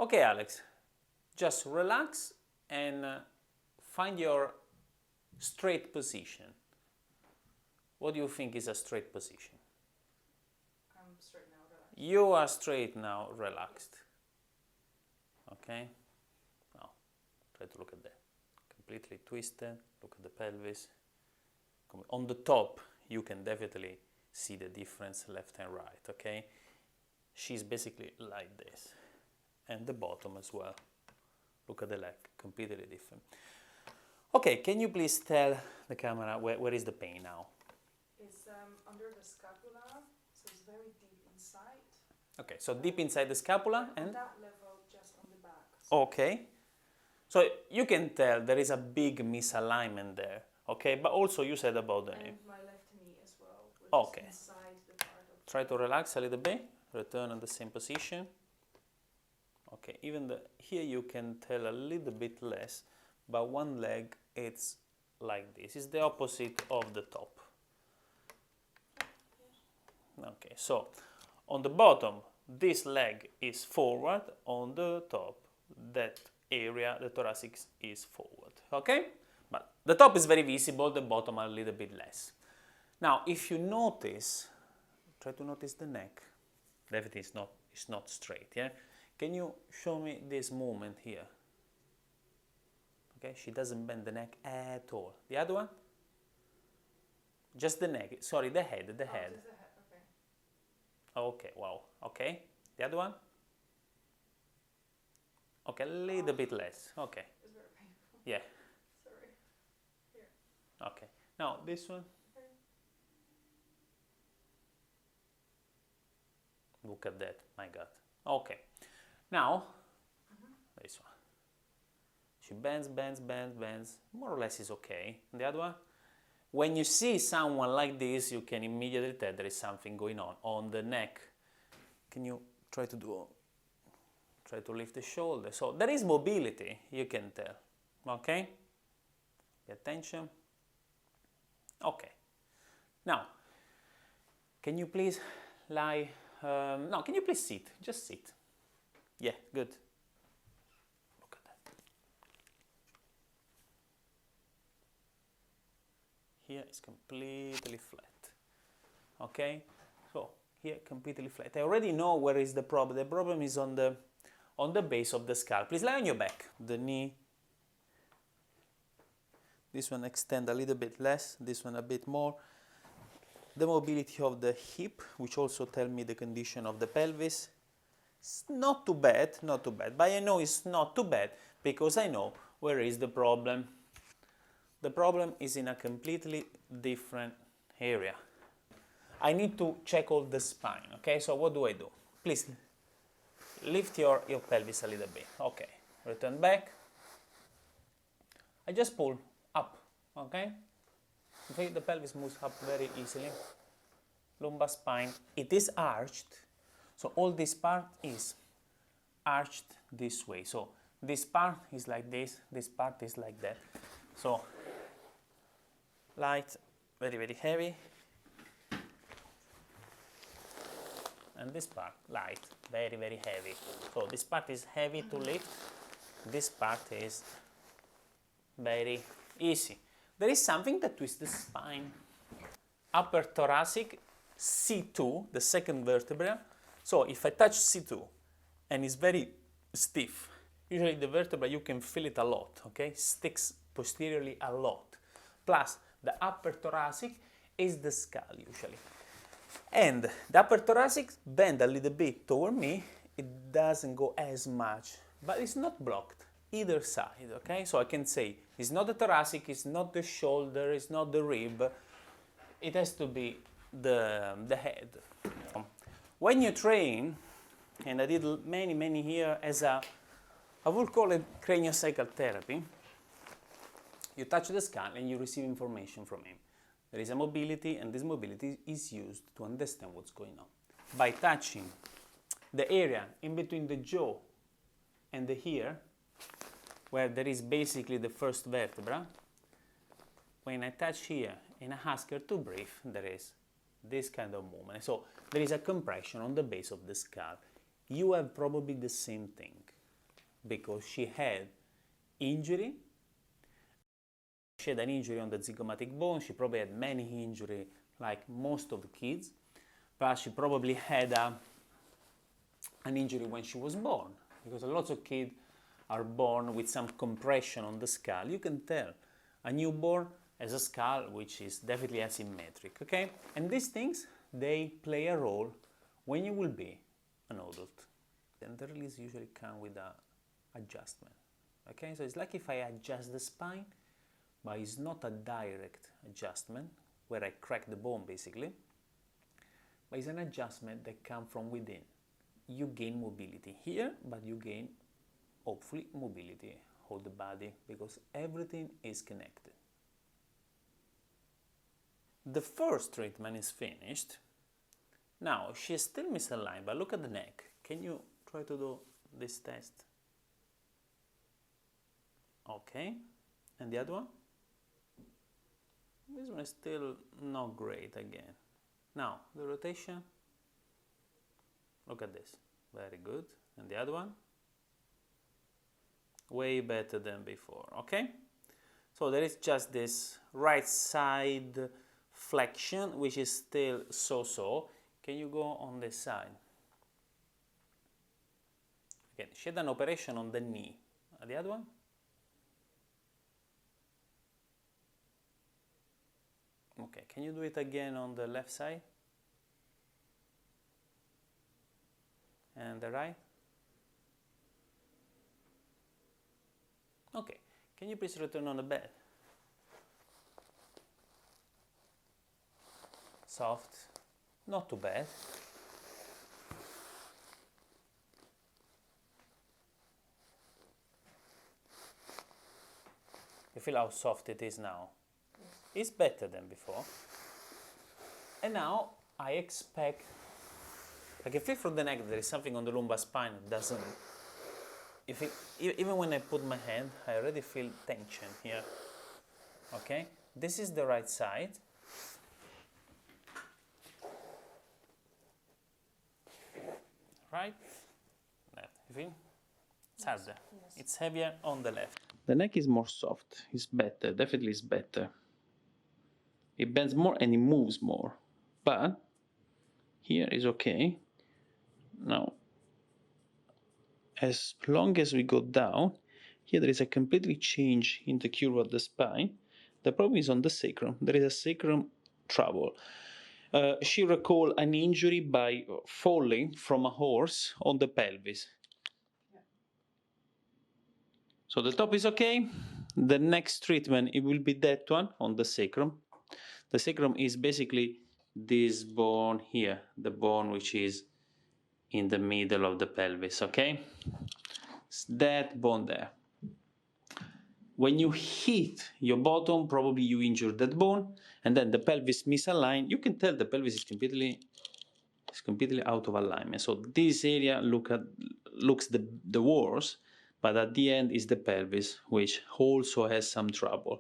Okay, Alex, just relax and find your straight position. What do you think is a straight position? I'm straight now, relaxed. You are straight now, relaxed. Okay? Now, try to look at that. Completely twisted, look at the pelvis. On the top, you can definitely see the difference left and right, okay? She's basically like this. And the bottom as well. Look at the leg, completely different. Okay, can you please tell the camera where is the pain now? It's under the scapula, so it's very deep inside. Okay, so deep inside the scapula and? On that level, just on the back. So Okay. So you can tell there is a big misalignment there, okay? But also you said about the knee. and my left knee as well, which Okay. is inside the part of Try to relax a little bit, return on the same position. Okay, even here you can tell a little bit less, but one leg it's like this. It's the opposite of the top. Okay, so on the bottom, this leg is forward, on the top, that area, the thoracic is forward, okay? But the top is very visible, the bottom a little bit less. Now, if you notice, try to notice the neck. Definitely it's not straight, yeah? Can you show me this movement here? Okay, she doesn't bend the neck at all. The other one? Just the neck, sorry, the head, the head. Just the head, okay. Okay, wow, okay. The other one? Okay, a little bit less, okay. It's very painful. Yeah, Sorry. Here. okay. Now, this one? Okay. Look at that, my God. Okay. Now, this one. She bends, bends, bends, bends. More or less is okay. And the other one? When you see someone like this, you can immediately tell there is something going on the neck. Can you try to lift the shoulder? So there is mobility, you can tell. Okay? Pay attention. Okay. Now, can you please lie? No, can you please sit? Just sit. Yeah, good. Look at that. Here is completely flat. Okay? So, here completely flat. I already know where is the problem. The problem is on the base of the skull. Please lie on your back. The knee. This one extend a little bit less. This one a bit more. The mobility of the hip, which also tell me the condition of the pelvis. It's not too bad, not too bad. But I know it's not too bad because I know where is the problem. The problem is in a completely different area. I need to check all the spine, okay? So what do I do? Please, lift your pelvis a little bit. Okay, return back. I just pull up, okay? Okay, the pelvis moves up very easily. Lumbar spine, it is arched. So all this part is arched this way. So this part is like this part is like that. So light, very, very heavy. And this part, light, very, very heavy. So this part is heavy to lift. This part is very easy. There is something that twists the spine. Upper thoracic, C2, the second vertebra. So if I touch C2 and it's very stiff, usually the vertebra you can feel it a lot, okay? Sticks posteriorly a lot. Plus the upper thoracic is the skull usually. And the upper thoracic bend a little bit toward me, it doesn't go as much, but it's not blocked either side, okay? So I can say it's not the thoracic, it's not the shoulder, it's not the rib, it has to be the head. When you train, and I did many here as I would call it craniosacral therapy, you touch the skull and you receive information from him. There is a mobility, and this mobility is used to understand what's going on. By touching the area in between the jaw and the ear, where there is basically the first vertebra, when I touch here and I ask her to breathe, there is this kind of movement. So there is a compression on the base of the skull. You have probably the same thing. because she had injury. She had an injury on the zygomatic bone. She probably had many injuries like most of the kids, but she probably had an injury when she was born, because lots of kids are born with some compression on the skull. You can tell a newborn has a skull which is definitely asymmetric, okay? And these things, they play a role when you will be an adult. And the release usually comes with an adjustment, okay? So it's like if I adjust the spine, but it's not a direct adjustment where I crack the bone basically, but it's an adjustment that comes from within. You gain mobility here, but you gain, hopefully, mobility of the body, because everything is connected. The first treatment is finished. Now, she's still misaligned, but look at the neck. Can you try to do this test? Okay, and the other one? This one is still not great again. Now, the rotation. Look at this, very good. And the other one? Way better than before, okay? So there is just this right side flexion, which is still so-so. Can you go on this side? Again, she had an operation on the knee. And the other one? Okay, can you do it again on the left side? And the right? Okay, can you please return on the bed? Soft, not too bad. You feel how soft it is now? It's better than before. And now I expect, like I feel from the neck there is something on the lumbar spine that doesn't, even when I put my hand, I already feel tension here. Okay, this is the right side. Right, left, you feel? It's harder. Yes. It's heavier on the left. The neck is more soft, it's better, definitely it's better. It bends more and it moves more, but here is okay. Now, as long as we go down, here there is a completely change in the curve of the spine. The problem is on the sacrum. There is a sacrum trouble. She recalled an injury by falling from a horse on the pelvis. Yeah. So the top is okay. The next treatment, it will be that one on the sacrum. The sacrum is basically this bone here, the bone which is in the middle of the pelvis, okay? It's that bone there. When you hit your bottom, probably you injure that bone, and then the pelvis misaligned. You can tell the pelvis is completely out of alignment. So this area looks the worst, but at the end is the pelvis, which also has some trouble.